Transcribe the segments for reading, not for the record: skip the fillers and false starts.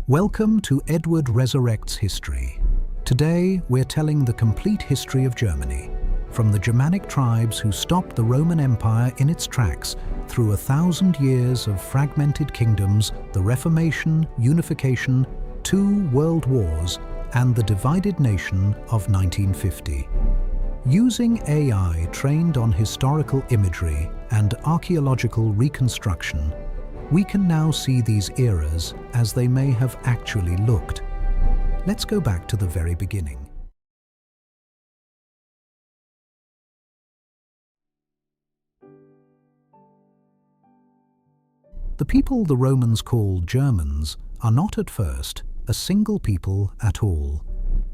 Welcome to Edward Resurrects History. Today, we're telling the complete history of Germany, from the Germanic tribes who stopped the Roman Empire in its tracks through 1,000 years of fragmented kingdoms, the Reformation, Unification, 2 world wars, and the divided nation of 1950. Using AI trained on historical imagery and archaeological reconstruction, we can now see these eras as they may have actually looked. Let's go back to the very beginning. The people the Romans called Germans are not at first a single people at all.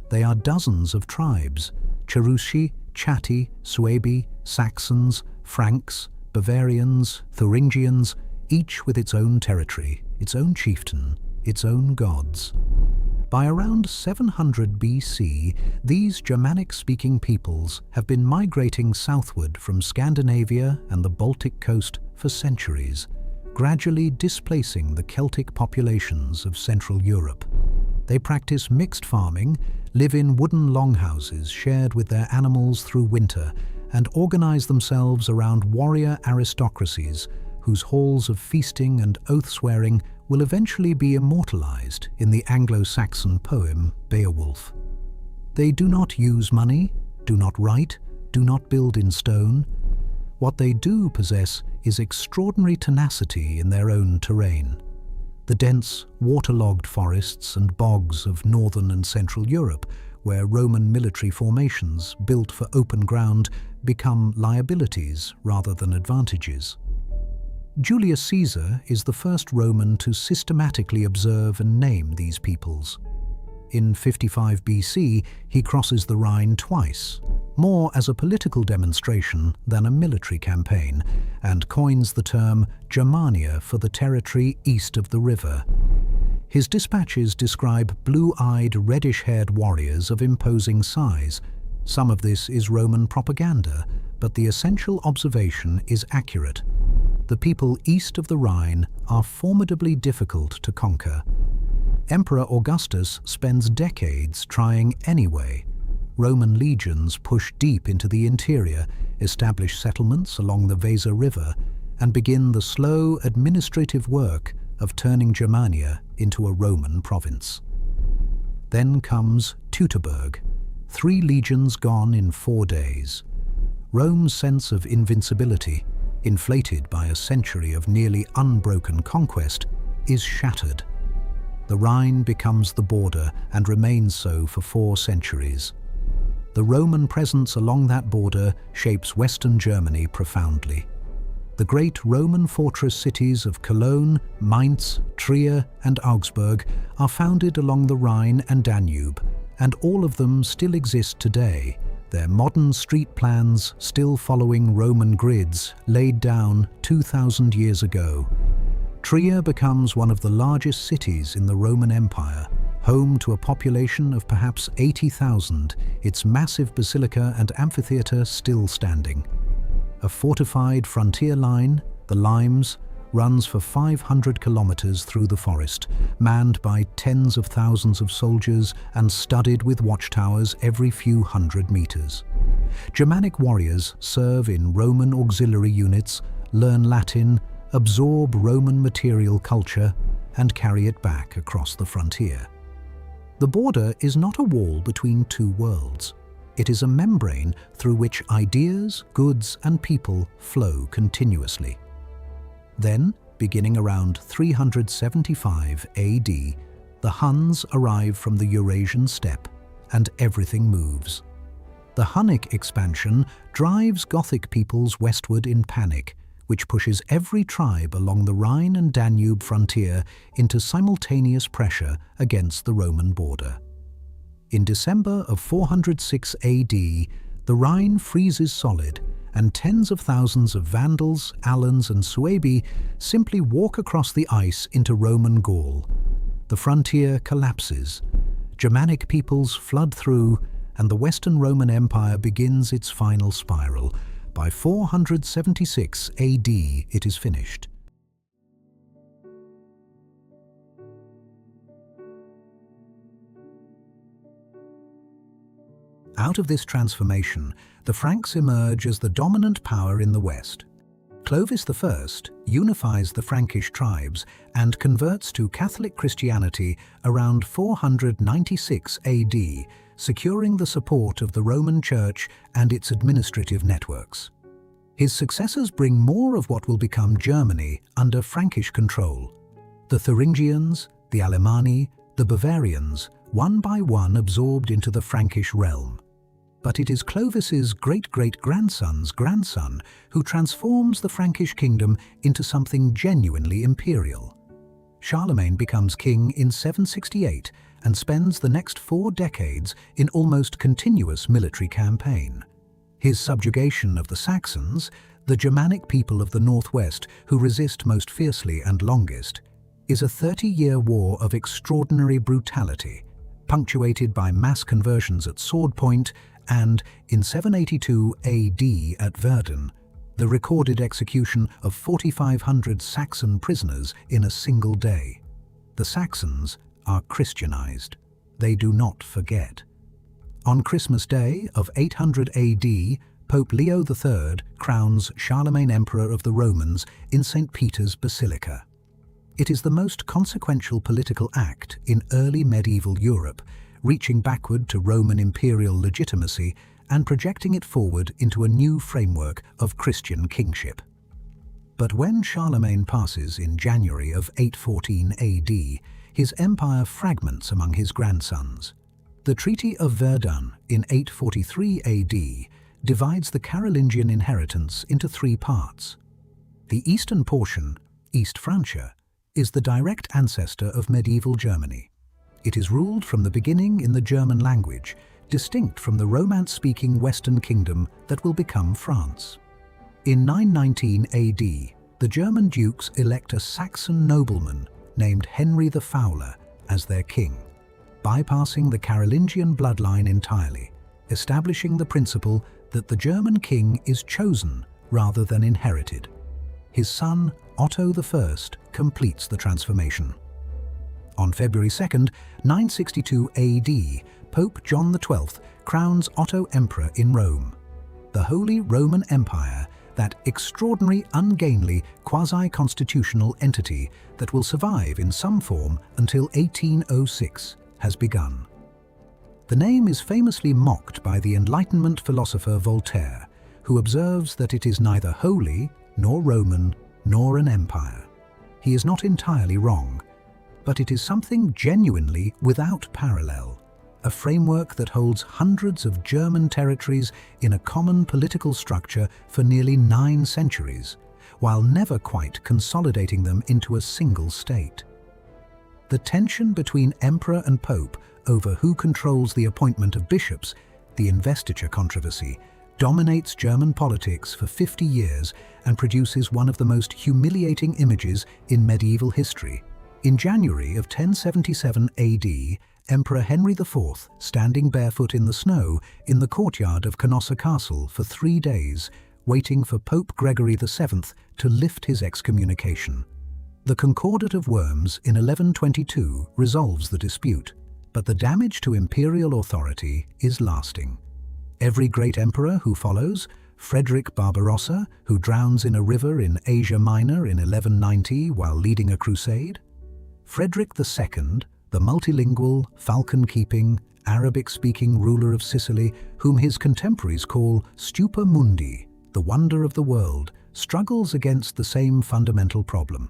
They are dozens of tribes: Cherusci, Chatti, Suebi, Saxons, Franks, Bavarians, Thuringians, each with its own territory, its own chieftain, its own gods. By around 700 BC, these Germanic-speaking peoples have been migrating southward from Scandinavia and the Baltic coast for centuries, gradually displacing the Celtic populations of Central Europe. They practice mixed farming, live in wooden longhouses shared with their animals through winter, and organize themselves around warrior aristocracies whose halls of feasting and oath-swearing will eventually be immortalized in the Anglo-Saxon poem Beowulf. They do not use money, do not write, do not build in stone. What they do possess is extraordinary tenacity in their own terrain. The dense, waterlogged forests and bogs of northern and central Europe, where Roman military formations built for open ground become liabilities rather than advantages. Julius Caesar is the first Roman to systematically observe and name these peoples. In 55 BC, he crosses the Rhine twice, more as a political demonstration than a military campaign, and coins the term Germania for the territory east of the river. His dispatches describe blue-eyed, reddish-haired warriors of imposing size. Some of this is Roman propaganda, but the essential observation is accurate. The people east of the Rhine are formidably difficult to conquer. Emperor Augustus spends decades trying anyway. Roman legions push deep into the interior, establish settlements along the Weser River, and begin the slow administrative work of turning Germania into a Roman province. Then comes Teutoburg, 3 legions gone in 4 days. Rome's sense of invincibility, inflated by a century of nearly unbroken conquest, is shattered. The Rhine becomes the border and remains so for 4 centuries. The Roman presence along that border shapes Western Germany profoundly. The great Roman fortress cities of Cologne, Mainz, Trier, and Augsburg are founded along the Rhine and Danube, and all of them still exist today, their modern street plans still following Roman grids laid down 2,000 years ago. Trier becomes one of the largest cities in the Roman Empire, home to a population of perhaps 80,000, its massive basilica and amphitheatre still standing. A fortified frontier line, the Limes, runs for 500 kilometers through the forest, manned by tens of thousands of soldiers and studded with watchtowers every few hundred meters. Germanic warriors serve in Roman auxiliary units, learn Latin, absorb Roman material culture, and carry it back across the frontier. The border is not a wall between 2 worlds. It is a membrane through which ideas, goods, and people flow continuously. Then, beginning around 375 AD, the Huns arrive from the Eurasian steppe, and everything moves. The Hunnic expansion drives Gothic peoples westward in panic, which pushes every tribe along the Rhine and Danube frontier into simultaneous pressure against the Roman border. In December of 406 AD, the Rhine freezes solid, and tens of thousands of Vandals, Alans, and Suebi simply walk across the ice into Roman Gaul. The frontier collapses. Germanic peoples flood through, and the Western Roman Empire begins its final spiral. By 476 AD, it is finished. Out of this transformation, the Franks emerge as the dominant power in the West. Clovis I unifies the Frankish tribes and converts to Catholic Christianity around 496 AD, securing the support of the Roman Church and its administrative networks. His successors bring more of what will become Germany under Frankish control. The Thuringians, the Alemanni, the Bavarians, one by one absorbed into the Frankish realm. But it is Clovis's great-great-grandson's grandson who transforms the Frankish kingdom into something genuinely imperial. Charlemagne becomes king in 768 and spends the next 4 decades in almost continuous military campaign. His subjugation of the Saxons, the Germanic people of the northwest who resist most fiercely and longest, is a 30-year war of extraordinary brutality, punctuated by mass conversions at sword point and, in 782 AD at Verdun, the recorded execution of 4,500 Saxon prisoners in a single day. The Saxons are Christianized. They do not forget. On Christmas Day of 800 AD, Pope Leo III crowns Charlemagne Emperor of the Romans in St. Peter's Basilica. It is the most consequential political act in early medieval Europe, reaching backward to Roman imperial legitimacy and projecting it forward into a new framework of Christian kingship. But when Charlemagne passes in January of 814 AD, his empire fragments among his grandsons. The Treaty of Verdun in 843 AD divides the Carolingian inheritance into 3 parts. The eastern portion, East Francia, is the direct ancestor of medieval Germany. It is ruled from the beginning in the German language, distinct from the Romance-speaking Western kingdom that will become France. In 919 AD, the German dukes elect a Saxon nobleman named Henry the Fowler as their king, bypassing the Carolingian bloodline entirely, establishing the principle that the German king is chosen rather than inherited. His son, Otto I, completes the transformation. On February 2, 962 AD, Pope John XII crowns Otto Emperor in Rome. The Holy Roman Empire, that extraordinary, ungainly, quasi-constitutional entity that will survive in some form until 1806, has begun. The name is famously mocked by the Enlightenment philosopher Voltaire, who observes that it is neither holy, nor Roman, nor an empire. He is not entirely wrong, but it is something genuinely without parallel, a framework that holds hundreds of German territories in a common political structure for nearly 9 centuries, while never quite consolidating them into a single state. The tension between emperor and pope over who controls the appointment of bishops, the investiture controversy, dominates German politics for 50 years and produces one of the most humiliating images in medieval history. In January of 1077 AD, Emperor Henry IV, standing barefoot in the snow in the courtyard of Canossa Castle for 3 days, waiting for Pope Gregory VII to lift his excommunication. The Concordat of Worms in 1122 resolves the dispute, but the damage to imperial authority is lasting. Every great emperor who follows, Frederick Barbarossa, who drowns in a river in Asia Minor in 1190 while leading a crusade, Frederick II, the multilingual, falcon-keeping, Arabic-speaking ruler of Sicily, whom his contemporaries call Stupa Mundi, the wonder of the world, struggles against the same fundamental problem.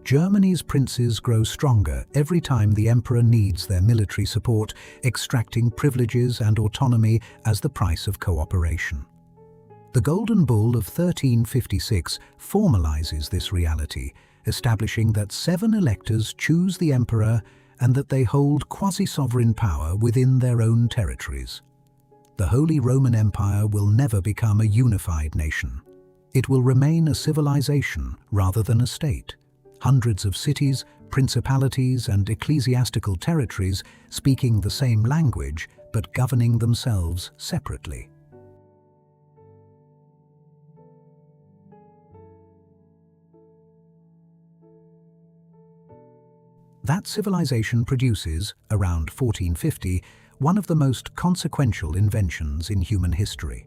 Germany's princes grow stronger every time the emperor needs their military support, extracting privileges and autonomy as the price of cooperation. The Golden Bull of 1356 formalizes this reality, establishing that 7 electors choose the emperor and that they hold quasi-sovereign power within their own territories. The Holy Roman Empire will never become a unified nation. It will remain a civilization rather than a state. Hundreds of cities, principalities, and ecclesiastical territories speaking the same language but governing themselves separately. That civilization produces, around 1450, one of the most consequential inventions in human history.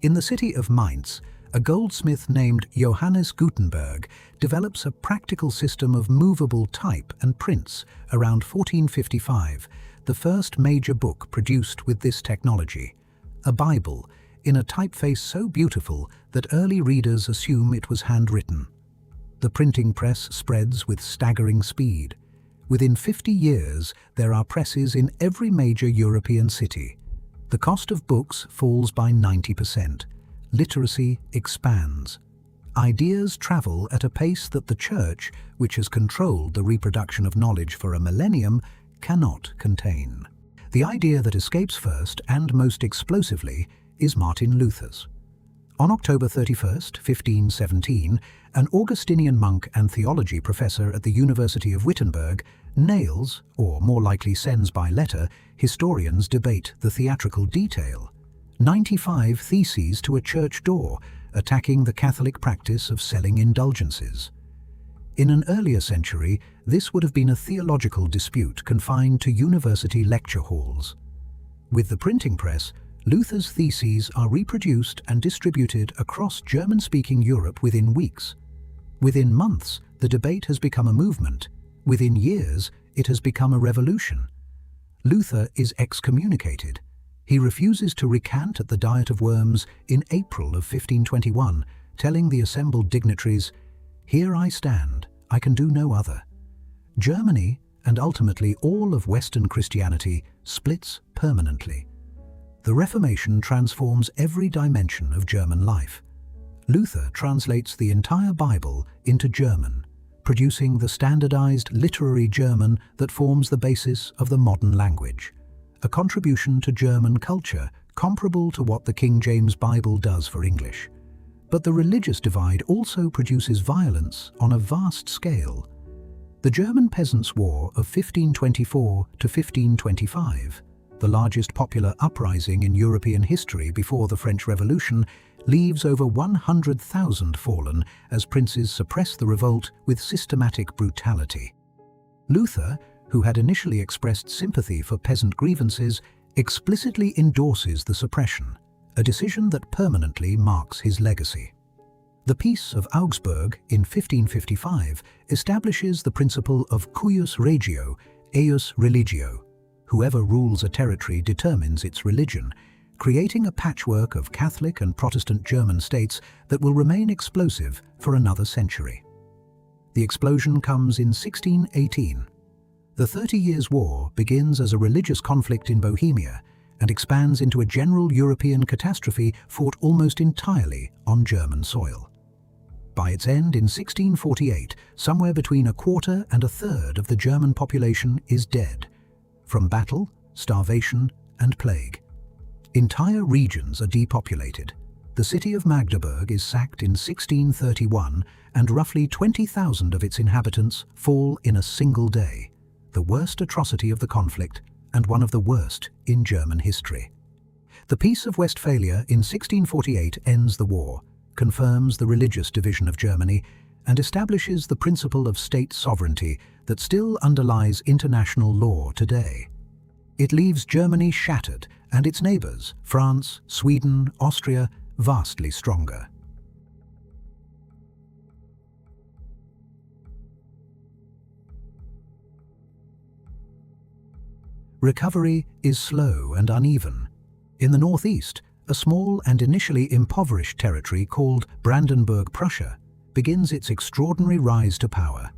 In the city of Mainz, a goldsmith named Johannes Gutenberg develops a practical system of movable type and prints around 1455, the first major book produced with this technology, a Bible, in a typeface so beautiful that early readers assume it was handwritten. The printing press spreads with staggering speed. Within 50 years, there are presses in every major European city. The cost of books falls by 90%. Literacy expands. Ideas travel at a pace that the Church, which has controlled the reproduction of knowledge for a millennium, cannot contain. The idea that escapes first and most explosively is Martin Luther's. On October 31, 1517, an Augustinian monk and theology professor at the University of Wittenberg nails, or more likely sends by letter, historians debate the theatrical detail. 95 theses to a church door, attacking the Catholic practice of selling indulgences. In an earlier century, this would have been a theological dispute confined to university lecture halls. With the printing press, Luther's theses are reproduced and distributed across German-speaking Europe within weeks. Within months, the debate has become a movement. Within years, it has become a revolution. Luther is excommunicated. He refuses to recant at the Diet of Worms in April of 1521, telling the assembled dignitaries, "Here I stand, I can do no other." Germany, and ultimately all of Western Christianity, splits permanently. The Reformation transforms every dimension of German life. Luther translates the entire Bible into German, producing the standardized literary German that forms the basis of the modern language. A contribution to German culture comparable to what the King James Bible does for English. But the religious divide also produces violence on a vast scale. The German Peasants' War of 1524 to 1525, the largest popular uprising in European history before the French Revolution, leaves over 100,000 fallen as princes suppress the revolt with systematic brutality. Luther, who had initially expressed sympathy for peasant grievances, explicitly endorses the suppression, a decision that permanently marks his legacy. The Peace of Augsburg in 1555 establishes the principle of cuius regio, eius religio. Whoever rules a territory determines its religion, creating a patchwork of Catholic and Protestant German states that will remain explosive for another century. The explosion comes in 1618. The 30 Years' War begins as a religious conflict in Bohemia and expands into a general European catastrophe fought almost entirely on German soil. By its end in 1648, somewhere between a quarter and a third of the German population is dead, from battle, starvation, and plague. Entire regions are depopulated. The city of Magdeburg is sacked in 1631, and roughly 20,000 of its inhabitants fall in a single day, the worst atrocity of the conflict and one of the worst in German history. The Peace of Westphalia in 1648 ends the war, confirms the religious division of Germany, and establishes the principle of state sovereignty that still underlies international law today. It leaves Germany shattered and its neighbors, France, Sweden, Austria, vastly stronger. Recovery is slow and uneven. In the northeast, a small and initially impoverished territory called Brandenburg Prussia begins its extraordinary rise to power.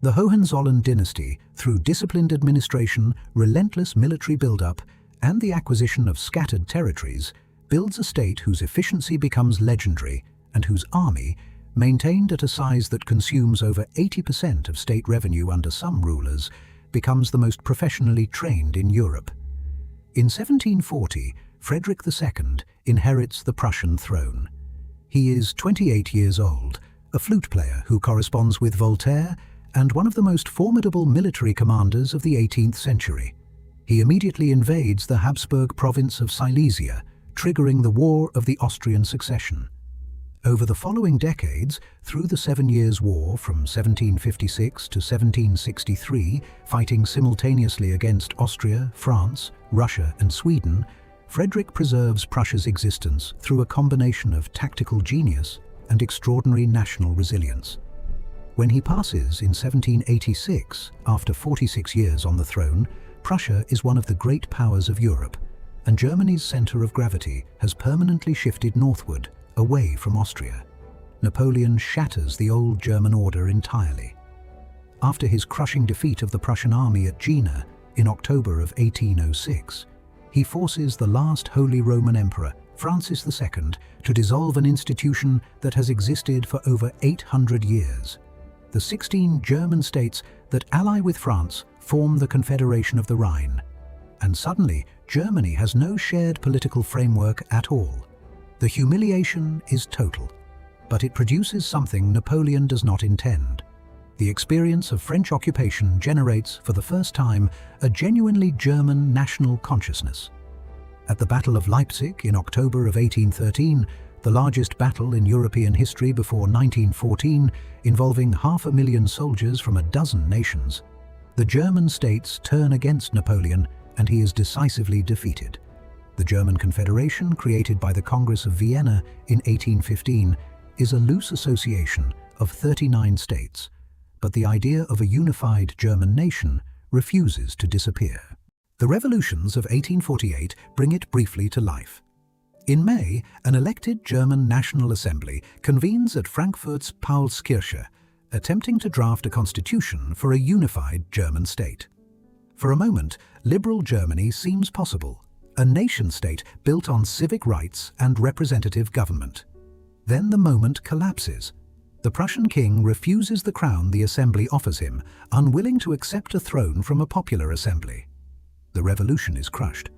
The Hohenzollern dynasty, through disciplined administration, relentless military build-up, and the acquisition of scattered territories, builds a state whose efficiency becomes legendary and whose army, maintained at a size that consumes over 80% of state revenue under some rulers, becomes the most professionally trained in Europe. In 1740, Frederick II inherits the Prussian throne. He is 28 years old, a flute player who corresponds with Voltaire, and one of the most formidable military commanders of the 18th century. He immediately invades the Habsburg province of Silesia, triggering the War of the Austrian Succession. Over the following decades, through the 7 Years' War from 1756 to 1763, fighting simultaneously against Austria, France, Russia and Sweden, Frederick preserves Prussia's existence through a combination of tactical genius and extraordinary national resilience. When he passes in 1786, after 46 years on the throne, Prussia is one of the great powers of Europe, and Germany's center of gravity has permanently shifted northward, away from Austria. Napoleon shatters the old German order entirely. After his crushing defeat of the Prussian army at Jena in October of 1806, he forces the last Holy Roman Emperor, Francis II, to dissolve an institution that has existed for over 800 years. The 16 German states that ally with France form the Confederation of the Rhine. And suddenly, Germany has no shared political framework at all. The humiliation is total, but it produces something Napoleon does not intend. The experience of French occupation generates, for the first time, a genuinely German national consciousness. At the Battle of Leipzig in October of 1813, the largest battle in European history before 1914, involving 500,000 soldiers from a dozen nations, the German states turn against Napoleon and he is decisively defeated. The German Confederation, created by the Congress of Vienna in 1815, is a loose association of 39 states, but the idea of a unified German nation refuses to disappear. The revolutions of 1848 bring it briefly to life. In May, an elected German National Assembly convenes at Frankfurt's Paulskirche, attempting to draft a constitution for a unified German state. For a moment, liberal Germany seems possible, a nation-state built on civic rights and representative government. Then the moment collapses. The Prussian king refuses the crown the assembly offers him, unwilling to accept a throne from a popular assembly. The revolution is crushed,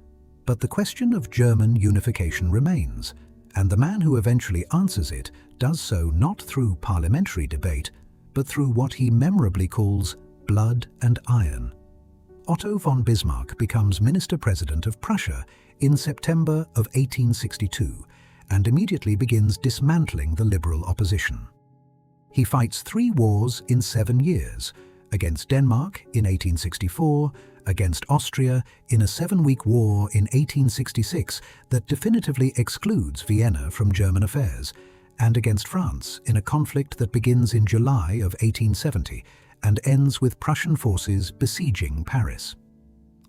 but the question of German unification remains, and the man who eventually answers it does so not through parliamentary debate, but through what he memorably calls blood and iron. Otto von Bismarck becomes Minister-President of Prussia in September of 1862 and immediately begins dismantling the liberal opposition. He fights 3 wars in 7 years, against Denmark in 1864, against Austria in a 7-week war in 1866 that definitively excludes Vienna from German affairs, and against France in a conflict that begins in July of 1870 and ends with Prussian forces besieging Paris.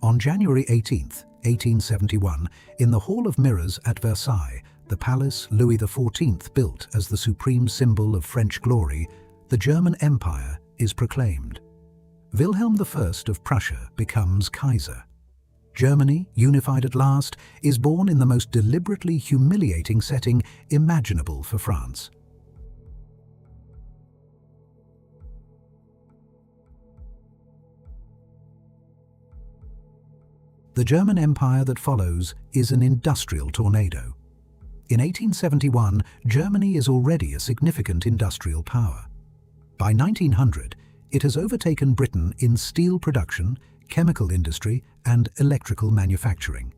On January 18, 1871, in the Hall of Mirrors at Versailles, the palace Louis XIV built as the supreme symbol of French glory, the German Empire is proclaimed. Wilhelm I of Prussia becomes Kaiser. Germany, unified at last, is born in the most deliberately humiliating setting imaginable for France. The German Empire that follows is an industrial tornado. In 1871, Germany is already a significant industrial power. By 1900, it has overtaken Britain in steel production, chemical industry, and electrical manufacturing.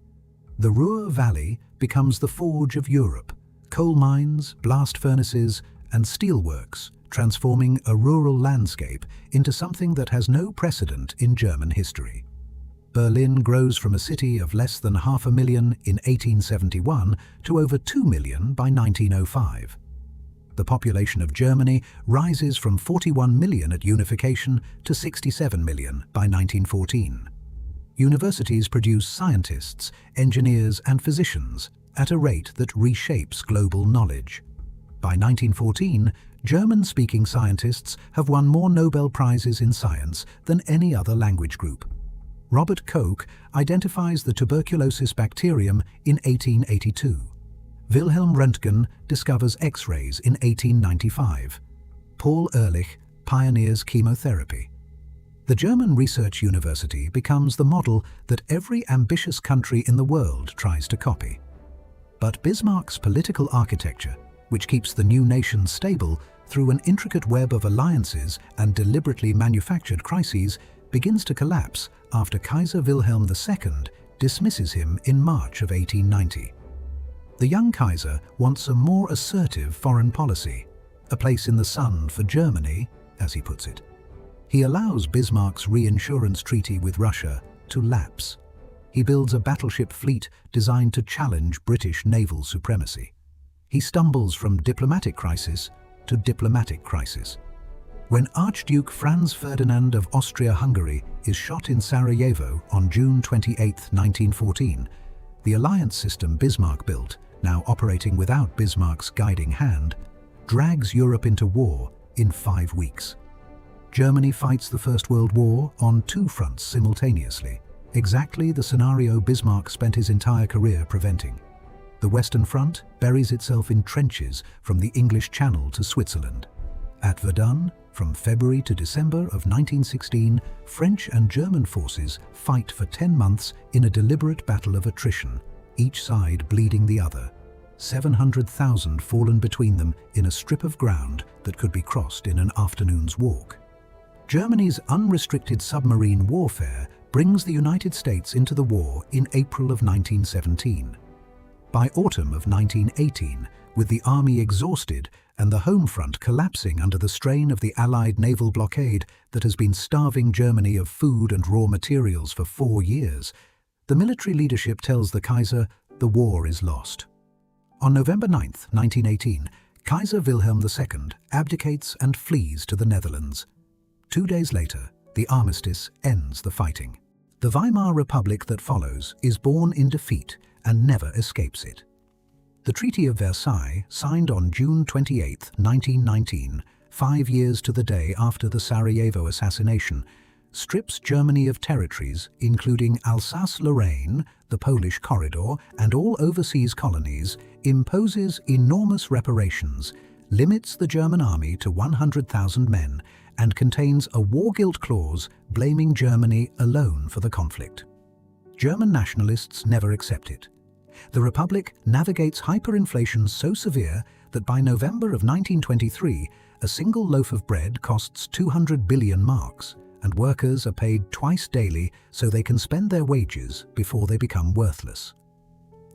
The Ruhr Valley becomes the forge of Europe, coal mines, blast furnaces, and steelworks, transforming a rural landscape into something that has no precedent in German history. Berlin grows from a city of less than 500,000 in 1871 to over 2 million by 1905. The population of Germany rises from 41 million at unification to 67 million by 1914. Universities produce scientists, engineers, and physicians at a rate that reshapes global knowledge. By 1914, German-speaking scientists have won more Nobel Prizes in science than any other language group. Robert Koch identifies the tuberculosis bacterium in 1882. Wilhelm Röntgen discovers X-rays in 1895. Paul Ehrlich pioneers chemotherapy. The German Research University becomes the model that every ambitious country in the world tries to copy. But Bismarck's political architecture, which keeps the new nation stable through an intricate web of alliances and deliberately manufactured crises, begins to collapse after Kaiser Wilhelm II dismisses him in March of 1890. The young Kaiser wants a more assertive foreign policy, a place in the sun for Germany, as he puts it. He allows Bismarck's reinsurance treaty with Russia to lapse. He builds a battleship fleet designed to challenge British naval supremacy. He stumbles from diplomatic crisis to diplomatic crisis. When Archduke Franz Ferdinand of Austria-Hungary is shot in Sarajevo on June 28, 1914, the alliance system Bismarck built, now operating without Bismarck's guiding hand, drags Europe into war in 5 weeks. Germany fights the First World War on 2 fronts simultaneously, exactly the scenario Bismarck spent his entire career preventing. The Western Front buries itself in trenches from the English Channel to Switzerland. At Verdun, from February to December of 1916, French and German forces fight for 10 months in a deliberate battle of attrition, each side bleeding the other. 700,000 fallen between them in a strip of ground that could be crossed in an afternoon's walk. Germany's unrestricted submarine warfare brings the United States into the war in April of 1917. By autumn of 1918, with the army exhausted and the home front collapsing under the strain of the Allied naval blockade that has been starving Germany of food and raw materials for 4 years, the military leadership tells the Kaiser the war is lost. On November 9, 1918, Kaiser Wilhelm II abdicates and flees to the Netherlands. 2 days later, the armistice ends the fighting. The Weimar Republic that follows is born in defeat and never escapes it. The Treaty of Versailles, signed on June 28, 1919, 5 years to the day after the Sarajevo assassination, strips Germany of territories including Alsace-Lorraine, the Polish corridor, and all overseas colonies, imposes enormous reparations, limits the German army to 100,000 men, and contains a war guilt clause blaming Germany alone for the conflict. German nationalists never accept it. The Republic navigates hyperinflation so severe that by November of 1923, a single loaf of bread costs 200 billion marks, and workers are paid twice daily so they can spend their wages before they become worthless.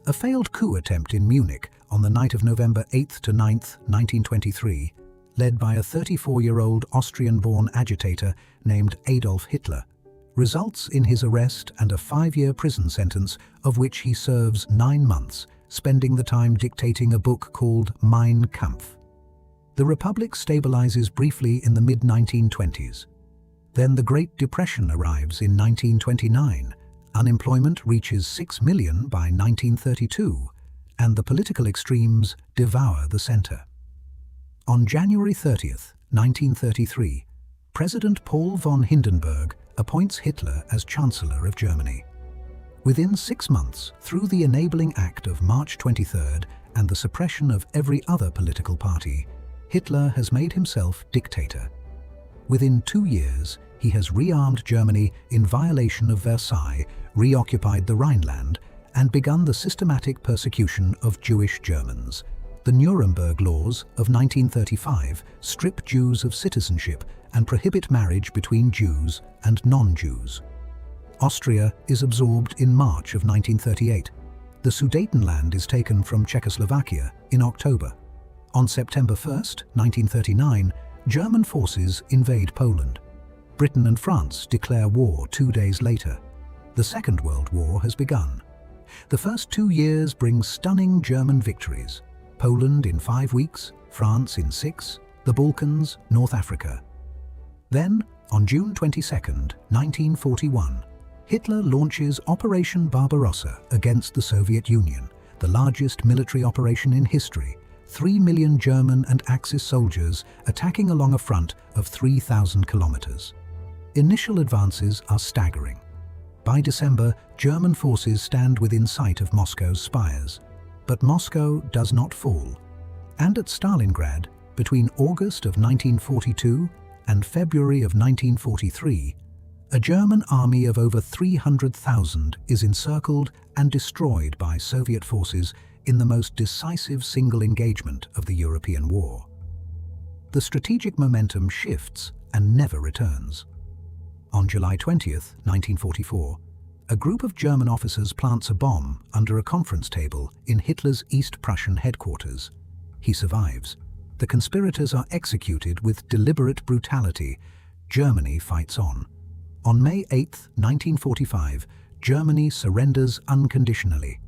A failed coup attempt in Munich on the night of November 8 to 9, 1923, led by a 34-year-old Austrian-born agitator named Adolf Hitler, results in his arrest and a 5-year prison sentence, of which he serves 9 months, spending the time dictating a book called Mein Kampf. The Republic stabilizes briefly in the mid-1920s. Then the Great Depression arrives in 1929, unemployment reaches 6 million by 1932, and the political extremes devour the center. On January 30, 1933, President Paul von Hindenburg appoints Hitler as Chancellor of Germany. Within 6 months, through the Enabling Act of March 23 and the suppression of every other political party, Hitler has made himself dictator. Within 2 years, he has rearmed Germany in violation of Versailles, reoccupied the Rhineland, and begun the systematic persecution of Jewish Germans. The Nuremberg Laws of 1935 strip Jews of citizenship and prohibit marriage between Jews and non-Jews. Austria is absorbed in March of 1938. The Sudetenland is taken from Czechoslovakia in October. On September 1, 1939, German forces invade Poland. Britain and France declare war 2 days later. The Second World War has begun. The first 2 years bring stunning German victories. Poland in 5 weeks, France in 6, the Balkans, North Africa. Then, on June 22, 1941, Hitler launches Operation Barbarossa against the Soviet Union, the largest military operation in history, 3 million German and Axis soldiers attacking along a front of 3,000 kilometers. Initial advances are staggering. By December, German forces stand within sight of Moscow's spires. But Moscow does not fall. And at Stalingrad, between August of 1942 and February of 1943, a German army of over 300,000 is encircled and destroyed by Soviet forces in the most decisive single engagement of the European war. The strategic momentum shifts and never returns. On July 20, 1944, A group of German officers plants a bomb under a conference table in Hitler's East Prussian headquarters. He survives. The conspirators are executed with deliberate brutality. Germany fights on. On May 8, 1945, Germany surrenders unconditionally.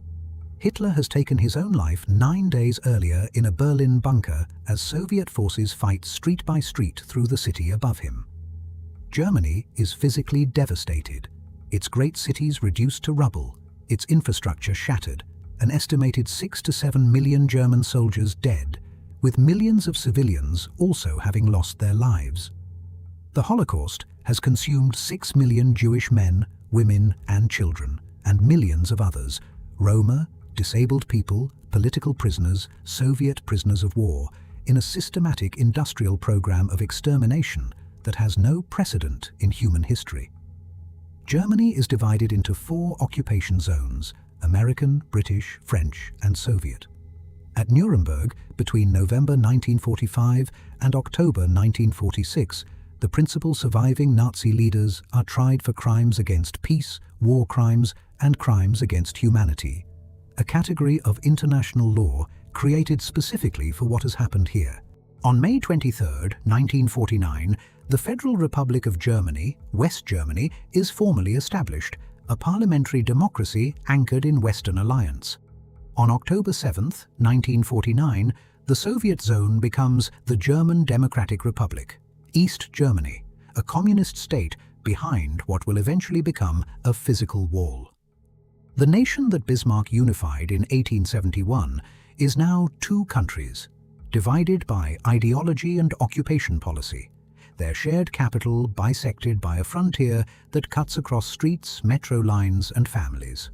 Hitler has taken his own life 9 days earlier in a Berlin bunker as Soviet forces fight street by street through the city above him. Germany is physically devastated. Its great cities reduced to rubble, its infrastructure shattered, an estimated 6 to 7 million German soldiers dead, with millions of civilians also having lost their lives. The Holocaust has consumed 6 million Jewish men, women and children, and millions of others, Roma, disabled people, political prisoners, Soviet prisoners of war, in a systematic industrial program of extermination that has no precedent in human history. Germany is divided into 4 occupation zones: American, British, French, and Soviet. At Nuremberg, between November 1945 and October 1946, the principal surviving Nazi leaders are tried for crimes against peace, war crimes, and crimes against humanity, a category of international law created specifically for what has happened here. On May 23, 1949, the Federal Republic of Germany, West Germany, is formally established, a parliamentary democracy anchored in Western alliance. On October 7, 1949, the Soviet zone becomes the German Democratic Republic, East Germany, a communist state behind what will eventually become a physical wall. The nation that Bismarck unified in 1871 is now 2 countries, divided by ideology and occupation policy, their shared capital bisected by a frontier that cuts across streets, metro lines, and families.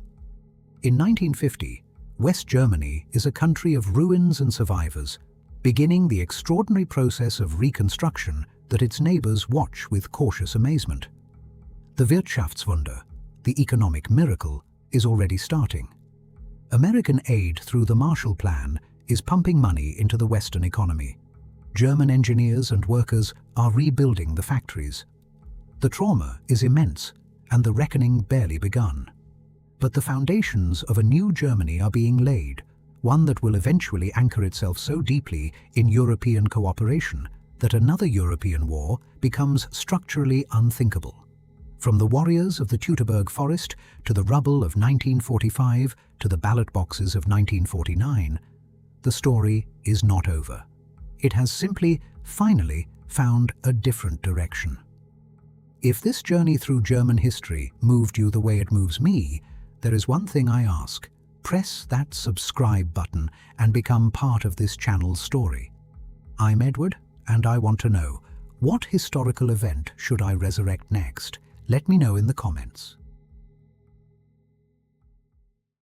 In 1950, West Germany is a country of ruins and survivors, beginning the extraordinary process of reconstruction that its neighbors watch with cautious amazement. The Wirtschaftswunder, the economic miracle, is already starting. American aid through the Marshall Plan is pumping money into the Western economy. German engineers and workers are rebuilding the factories. The trauma is immense, and the reckoning barely begun. But the foundations of a new Germany are being laid, one that will eventually anchor itself so deeply in European cooperation that another European war becomes structurally unthinkable. From the warriors of the Teutoburg Forest to the rubble of 1945 to the ballot boxes of 1949, the story is not over. It has simply, finally, found a different direction. If this journey through German history moved you the way it moves me, there is one thing I ask: press that subscribe button and become part of this channel's story. I'm Edward, and I want to know, what historical event should I resurrect next? Let me know in the comments.